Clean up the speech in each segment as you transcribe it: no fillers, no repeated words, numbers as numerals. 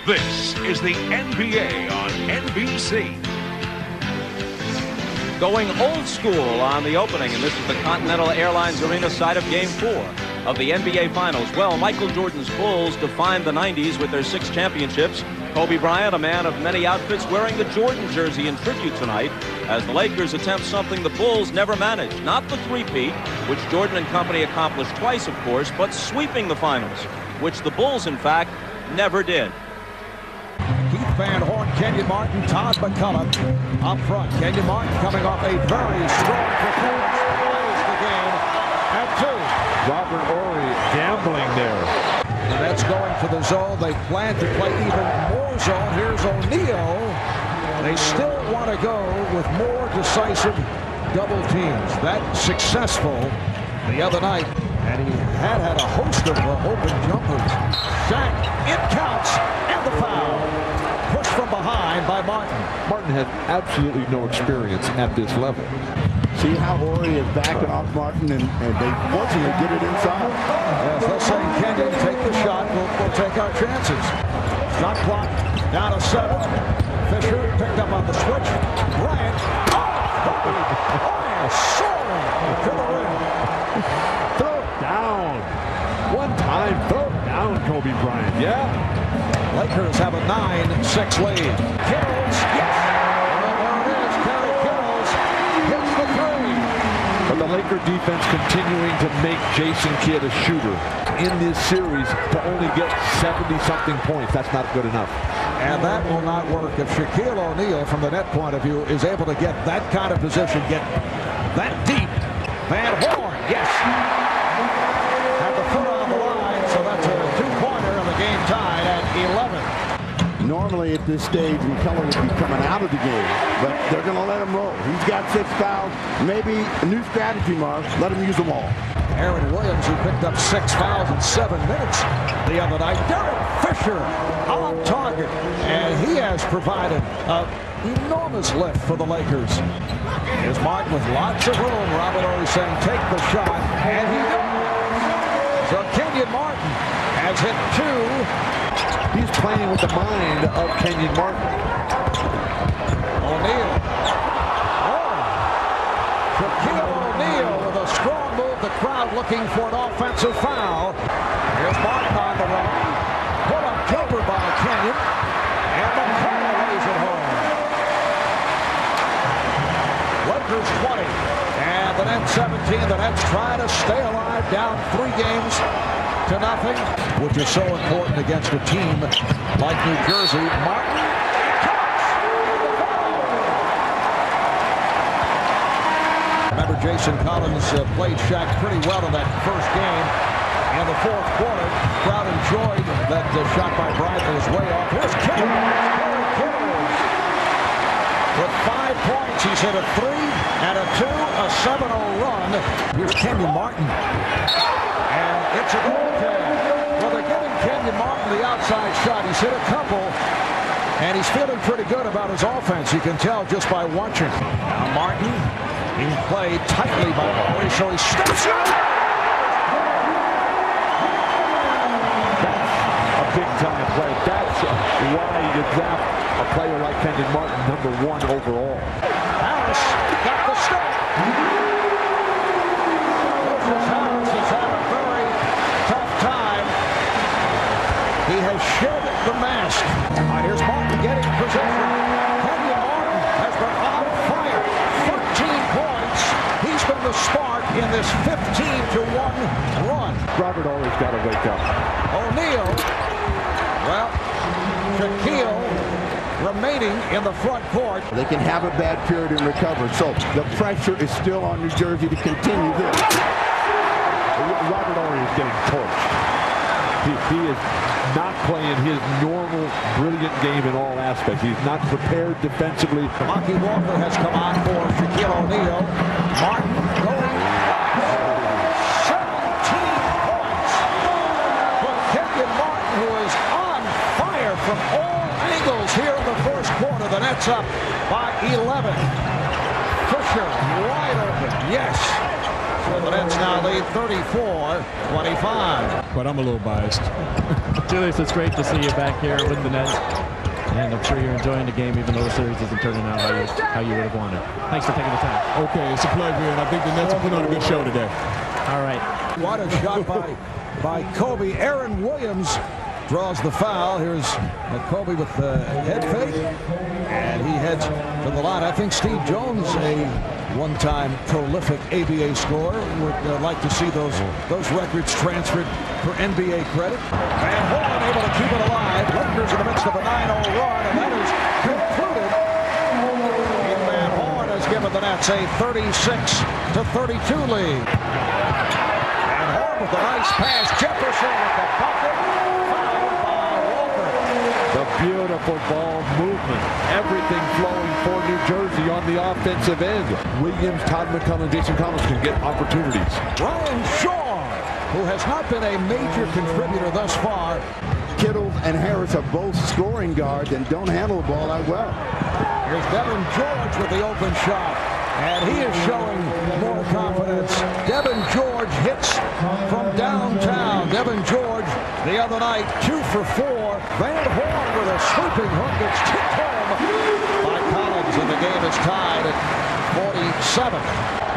This is the NBA on NBC. Going old school on the opening, and this is the Continental Airlines Arena side of Game 4 of the NBA Finals. Well, Michael Jordan's Bulls defined the 90s with their 6 championships. Kobe Bryant, a man of many outfits, wearing the Jordan jersey in tribute tonight as the Lakers attempt something the Bulls never managed. Not the three-peat, which Jordan and company accomplished twice, of course, but sweeping the finals, which the Bulls, in fact, never did. Keith Van Horn, Kenyon Martin, Todd McCullough up front. Kenyon Martin coming off a very strong performance. Ties the game at 2. Robert Horry gambling there. The Nets going for the zone. They plan to play even more zone. Here's O'Neal. They still want to go with more decisive double teams. That successful the other night. And he had a host of open jumpers. Shaq, it counts, and the foul. Pushed from behind by Martin. Martin had absolutely no experience at this level. See how Horry is backing off Martin, and they fortunately get it inside. Yes, they're saying, Kenyon, take the shot. We'll take our chances. Shot clock down to 7. Fisher picked up on the switch. Bryant. Soaring to the rim. Throw it down. One time, throw it down, Kobe Bryant. Yeah. Lakers have a 9-6 lead. Kittles, yes! There it is, Kerry Kittles hits the 3. But the Laker defense continuing to make Jason Kidd a shooter in this series to only get 70-something points. That's not good enough. And that will not work if Shaquille O'Neal, from the net point of view, is able to get that kind of position, get that deep. Van Horn, yes! Had the foot on the line, so that's a 2-pointer, and the game tied at 11. Normally at this stage, McCullough would be coming out of the game, but they're going to let him roll. He's got 6 fouls. Maybe a new strategy, Mark. Let him use them all. Aaron Williams, who picked up 6 fouls in 7 minutes the other night. Derek Fisher on target, and he has provided an enormous lift for the Lakers. Here's Martin with lots of room. Robert Horry saying, take the shot, and he does. So Kenyon Martin has hit 2. He's playing with the mind of Kenyon Martin. O'Neal. Oh. Shaquille O'Neal with a strong move. The crowd looking for an offensive foul. Here's Martin on the run. Put up over by Kenyon. And McCullough lays it home. Lakers 20. And the Nets 17. The Nets try to stay alive, down 3 games to nothing, which is so important against a team like New Jersey. Martin. Remember, Jason Collins played Shaq pretty well in that first game. In the 4th quarter, crowd enjoyed that shot by Bryant that was way off. Here's Kittles. With 5 points, he's hit a 3 and a 2, a 7-0 run. Here's Kenyon Martin. And it's a goal tag. Well, they're giving Kenyon Martin the outside shot. He's hit a couple, and he's feeling pretty good about his offense. You can tell just by watching. Now Martin being played tightly by Horry, so he steps out. A big-time play. That's why you draft a player like Kenyon Martin, #1 overall. Harris got the step. Harris has had a very tough time. He has shed the mask. Here's Martin getting position. Kenyon Martin has been on fire. 13 points. He's been the spark in this 15-1 run. Robert Horry's got to wake up. O'Neal. Well, Shaquille remaining in the front court. They can have a bad period and recover. So the pressure is still on New Jersey to continue this. Robert Horry is getting torched. He is not playing his normal, brilliant game in all aspects. He's not prepared defensively. Monty Walker has come on for Shaquille O'Neal. Martin going 17 points for Kenyon Martin, who is on fire from all angles here in the first quarter. The Nets up by 11. Fisher wide open. Yes. The Nets now lead 34-25. But I'm a little biased. Julius, it's great to see you back here with the Nets. And I'm sure you're enjoying the game, even though the series isn't turning out how you would have wanted. Thanks for taking the time. Okay, it's a pleasure, and I think the Nets will put on a good show today. All right. What a shot by Kobe. Aaron Williams draws the foul. Here's Kobe with the head fake, and he heads to the line. I think Steve Jones, a one-time prolific ABA scorer, would like to see those records transferred for NBA credit. Van Horn able to keep it alive. Lakers in the midst of a 9-0 run, and that is concluded. And Van Horn has given the Nets a 36-32 lead. Van Horn with a nice pass. Jefferson with the bucket. Fouled by Walker. The beautiful ball movement. Everything flowing for New Jersey on the offensive end. Williams, Todd McCullough, Jason Collins can get opportunities. Ryan Shaw, who has not been a major contributor thus far. Kittle and Harris are both scoring guards and don't handle the ball that well. Here's Devin George with the open shot, and he is showing more confidence. Devin George hits from downtown. Devin George the other night 2 for 4. Van Horn with a sweeping hook. It's tipped home by Collins, and the game is tied at 47.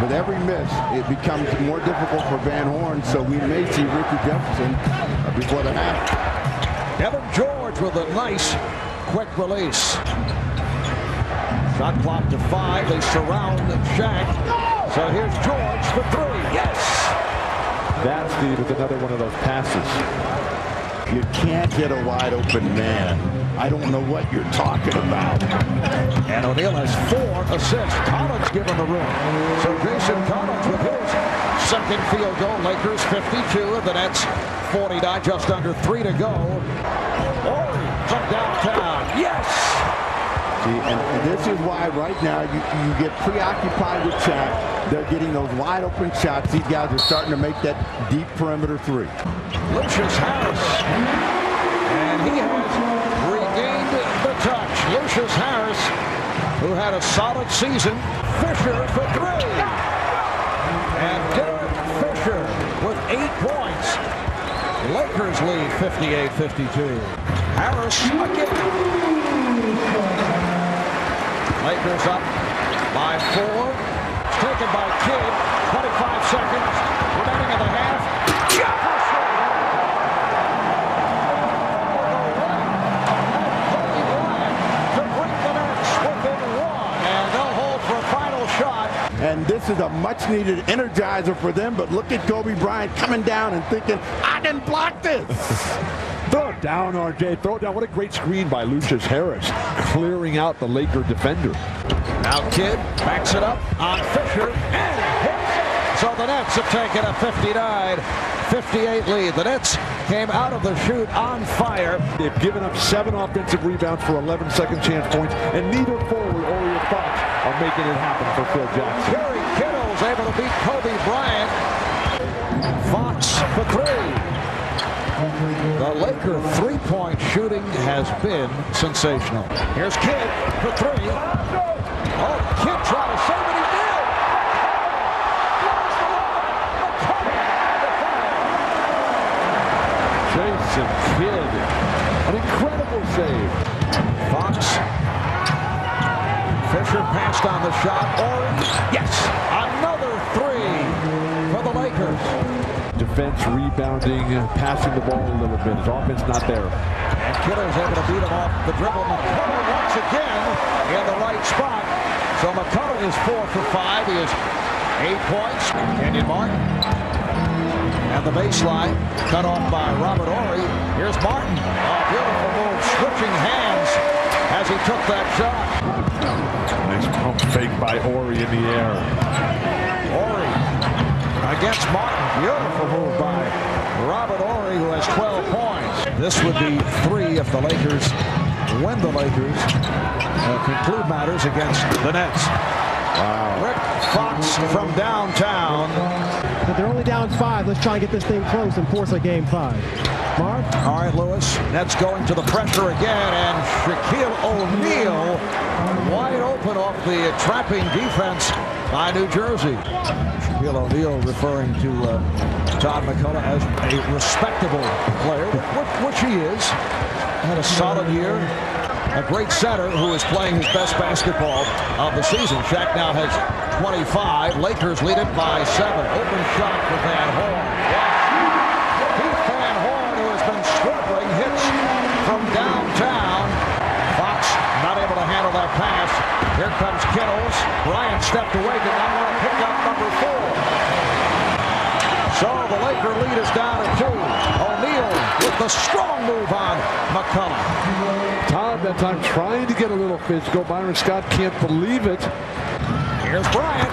With every miss, it becomes more difficult for Van Horn, so we may see Richard Jefferson before the half. Devin George with a nice quick release. Shot clock to 5. They surround Shaq. So here's George for 3. Yes! That's Steve with another one of those passes. You can't hit a wide open man. I don't know what you're talking about. And O'Neal has 4 assists. Collins given the room. So Jason Collins with his second field goal. Lakers 52 of the Nets 49, just under 3 to go. Horry from downtown. Yes! See, and this is why right now you get preoccupied with Shaq. They're getting those wide open shots. These guys are starting to make that deep perimeter 3. Lucius Harris. And he has regained the touch. Lucius Harris, who had a solid season. Fisher for 3. And Derek Fisher with 8 points. Lakers lead 58-52. Harris again. Lakers up by 4. It's taken by Kidd. 25 seconds remaining in the half. Jefferson! Kobe Bryant to bring the Nets within 1. And they'll hold for a final shot. And this is a much-needed energizer for them, but look at Kobe Bryant coming down and thinking, I can block this. Throw it down, RJ. Throw it down. What a great screen by Lucius Harris, clearing out the Laker defender. Now Kidd backs it up on Fisher and hits. So the Nets have taken a 59-58 lead. The Nets came out of the chute on fire. They've given up 7 offensive rebounds for 11 second chance points, and neither forward or your Fox are making it happen for Phil Jackson. Kerry Kittle's able to beat Kobe Bryant. Fox for 3. The Laker 3-point shooting has been sensational. Here's Kidd for 3. Oh, Kidd trying to save it. He did. Jason Kidd, an incredible save. Fox. Fisher passed on the shot. Orange. Yes. Another 3 for the Lakers. Defense rebounding, passing the ball a little bit. His offense not there. And Kidder's able to beat him off the dribble. McCullough once again in the right spot. So McCullough is 4 for 5. He has 8 points. Kenyon Martin. And the baseline cut off by Robert Horry. Here's Martin. Oh, beautiful move. Switching hands as he took that shot. Nice pump fake by Horry in the air. Horry against Martin. Beautiful move by Robert Horry, who has 12 points. This would be 3 if the Lakers win the Lakers. Conclude matters against the Nets. Wow. Rick Fox from downtown. But they're only down 5. Let's try and get this thing close and force a game 5. Mark? All right, Lewis. Nets going to the pressure again, and Shaquille O'Neal wide open off the trapping defense by New Jersey. Shaquille O'Neal referring to Todd McCullough as a respectable player, which he is. Had a solid year. A great center who is playing his best basketball of the season. Shaq now has 25. Lakers lead it by 7. Open shot for Van Horn. Keith Van Horn, who has been struggling, hits from downtown. Fox not able to handle that pass. Here comes Kittles. Bryant stepped away, did not want to pick up number 4. So the Laker lead is down to 2. O'Neal with the strong move on McCullough. Todd that time trying to get a little physical. Byron Scott can't believe it. Here's Bryant.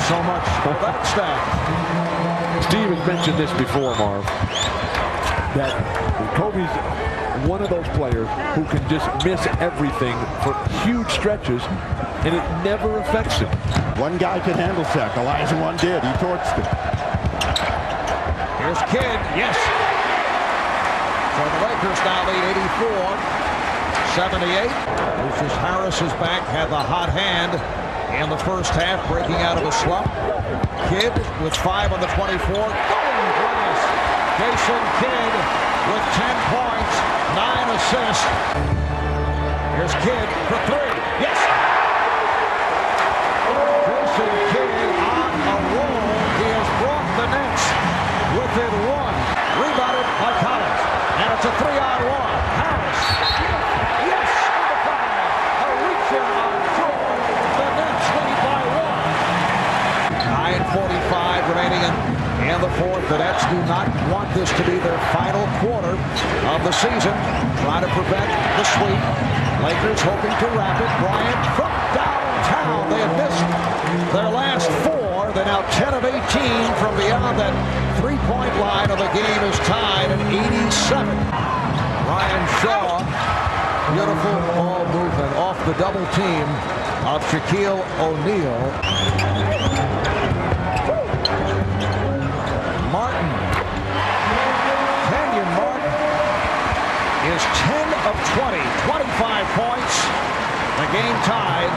So much for that stat. Steve has mentioned this before, Marv, that Kobe's one of those players who can just miss everything for huge stretches, and it never affects him. One guy can handle Shaq. Olajuwon did. He torched him. Here's Kidd. Yes. So the Lakers now lead 84-78. Lucius Harris is back. Had the hot hand in the first half, breaking out of a slump. Kidd with 5 on the 24. Going glass. Jason Kidd with 10 points, 9 assists. Here's Kidd for 3. Yes. Jason Kidd on a roll. He has brought the Nets within 1. Rebounded by Collins. And it's a 3-on-1. Harris. Yes. The foul. A reach-in on Jordan. The Nets lead by 1. 9:45 remaining in the fourth. The Nets do not want this to be their final quarter of the season. Trying to prevent the sweep. Lakers hoping to wrap it. Bryant from downtown. They have missed their last 4. They're now 10 of 18 from beyond that three-point line, and the game is tied at 87. Ryan Shaw, beautiful ball movement off the double team of Shaquille O'Neal. Martin, Kenyon Martin is 10 of 20, 25 points. The game tied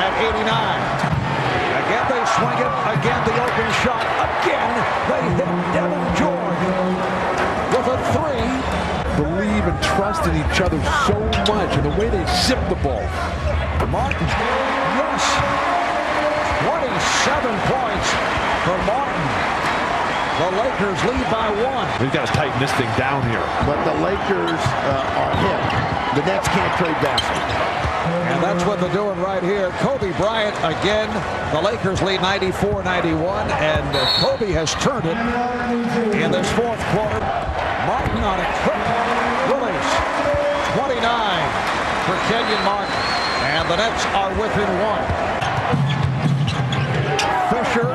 at 89. Again, they swing it. Again, the open shot. Again, they hit Devin George with a 3. Believe and trust in each other so much, and the way they zip the ball. Martin, yes. 27 points for Martin. The Lakers lead by 1. We've got to tighten this thing down here. But the Lakers are hit. The Nets can't trade baskets. And that's what they're doing right here. Kobe Bryant again. The Lakers lead 94-91, and Kobe has turned it in this fourth quarter. Martin on a quick release. 29 for Kenyon Martin, and the Nets are within 1. Fisher,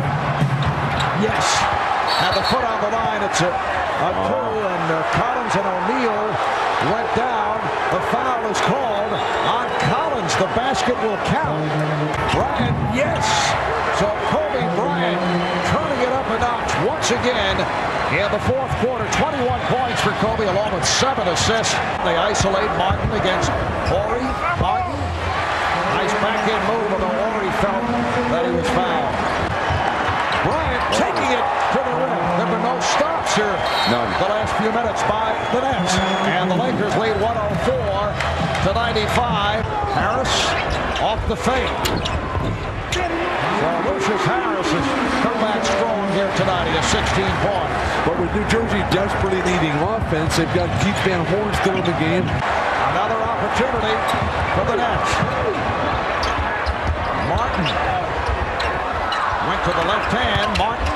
yes, had the foot on the line. It's a 2, and Collins and O'Neal went down. The foul is called on Collins. The basket will count. Bryant, yes. So Kobe Bryant turning it up a notch once again in the fourth quarter. 21 points for Kobe along with 7 assists. They isolate Martin against Horry. Martin, nice back-end move, although Horry felt that he was fouled. Bryant taking it to the rim. There were no stops here. None. The last few minutes by the Nets. And the Lakers lead 104-95. Harris off the fake. So Lucius Harris has come back strong here tonight. He has 16 points. But with New Jersey desperately needing offense, they've got Keith Van Horn still in the game. Another opportunity for the Nets. Martin went to the left hand. Martin.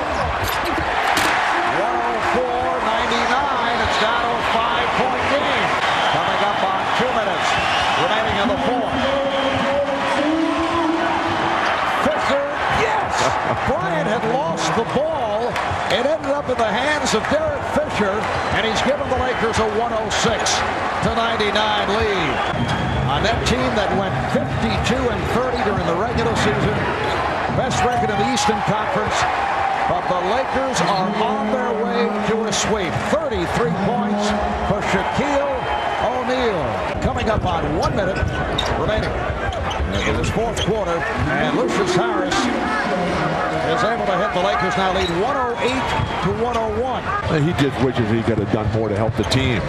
104-99. It's down to a 5-point game. Coming up on 2 minutes remaining in the fourth. Fisher, yes! Bryant had lost the ball. It ended up in the hands of Derek Fisher, and he's given the Lakers a 106-99 lead. On that team that went 52-30 during the regular season, best record in the Eastern Conference. But the Lakers are on their way to a sweep. 33 points for Shaquille O'Neal. Coming up on 1 minute remaining in this fourth quarter. And Lucius Harris is able to hit. The Lakers now lead 108-101. He just wishes he could have done more to help the team.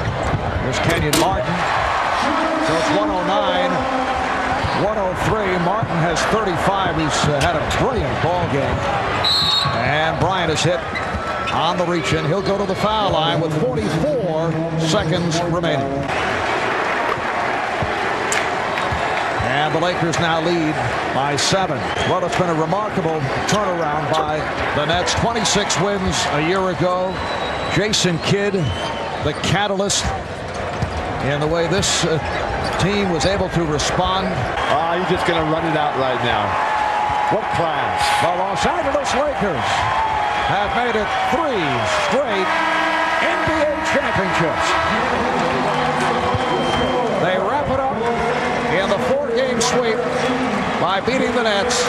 Here's Kenyon Martin. So it's 109, 103. Martin has 35. He's had a brilliant ball game. And Bryant is hit on the reach-in. He'll go to the foul line with 44 seconds remaining. And the Lakers now lead by 7. Well, it's been a remarkable turnaround by the Nets. 26 wins a year ago. Jason Kidd, the catalyst in the way this team was able to respond. You're just going to run it out right now. What class. The Los Angeles Lakers have made it 3 straight NBA championships. They wrap it up in the 4-game sweep by beating the Nets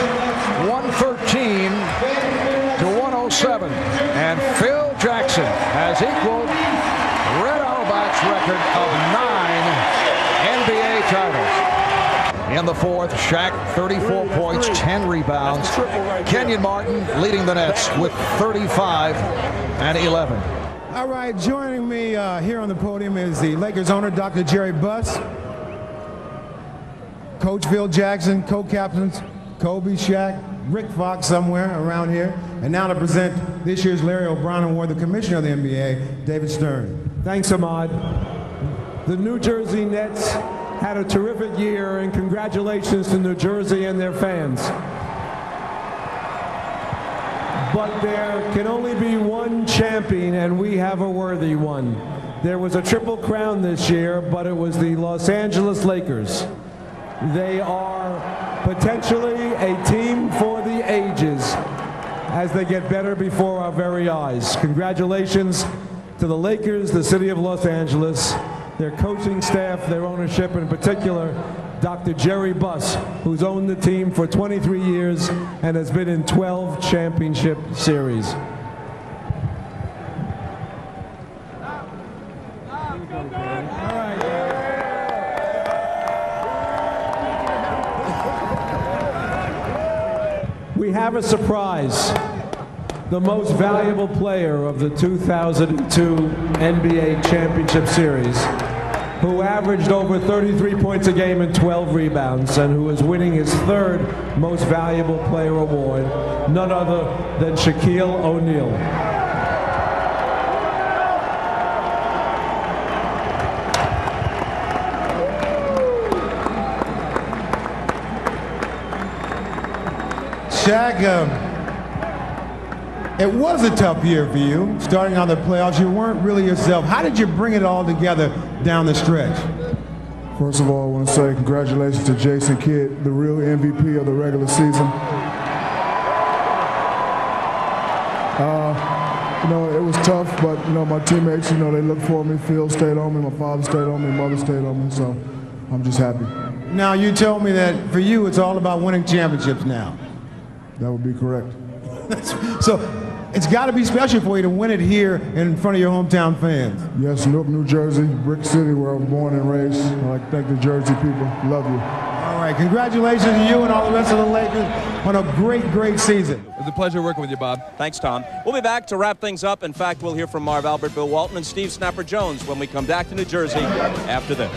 113-107. And Phil Jackson has equaled Red Auerbach's record of 9 NBA titles. In the fourth, Shaq 34 points, 10 rebounds. Kenyon Martin leading the Nets with 35 and 11. All right, joining me here on the podium is the Lakers owner, Dr. Jerry Buss, Coach Phil Jackson, co-captains Kobe, Shaq, Rick Fox somewhere around here, and now to present this year's Larry O'Brien Award, the commissioner of the NBA, David Stern. Thanks, Ahmad. The New Jersey Nets had a terrific year, and congratulations to New Jersey and their fans. But there can only be one champion, and we have a worthy one. There was a triple crown this year, but it was the Los Angeles Lakers. They are potentially a team for the ages as they get better before our very eyes. Congratulations to the Lakers, the city of Los Angeles, their coaching staff, their ownership, and in particular, Dr. Jerry Buss, who's owned the team for 23 years and has been in 12 championship series. We have a surprise. The most valuable player of the 2002 NBA Championship Series, who averaged over 33 points a game and 12 rebounds, and who is winning his 3rd most valuable player award, none other than Shaquille O'Neal. Shaq, it was a tough year for you, starting on the playoffs. You weren't really yourself. How did you bring it all together down the stretch? First of all, I want to say congratulations to Jason Kidd, the real MVP of the regular season. It was tough, but my teammates, they looked for me. Phil stayed on me, my father stayed on me, mother stayed on me, so I'm just happy. Now, you told me that for you, it's all about winning championships now. That would be correct. So it's got to be special for you to win it here in front of your hometown fans. Yes, Newark, New Jersey, Brick City, where I was born and raised. I'd like to thank the Jersey people. Love you. All right, congratulations to you and all the rest of the Lakers on a great, great season. It was a pleasure working with you, Bob. Thanks, Tom. We'll be back to wrap things up. In fact, we'll hear from Marv Albert, Bill Walton, and Steve Snapper Jones when we come back to New Jersey after this.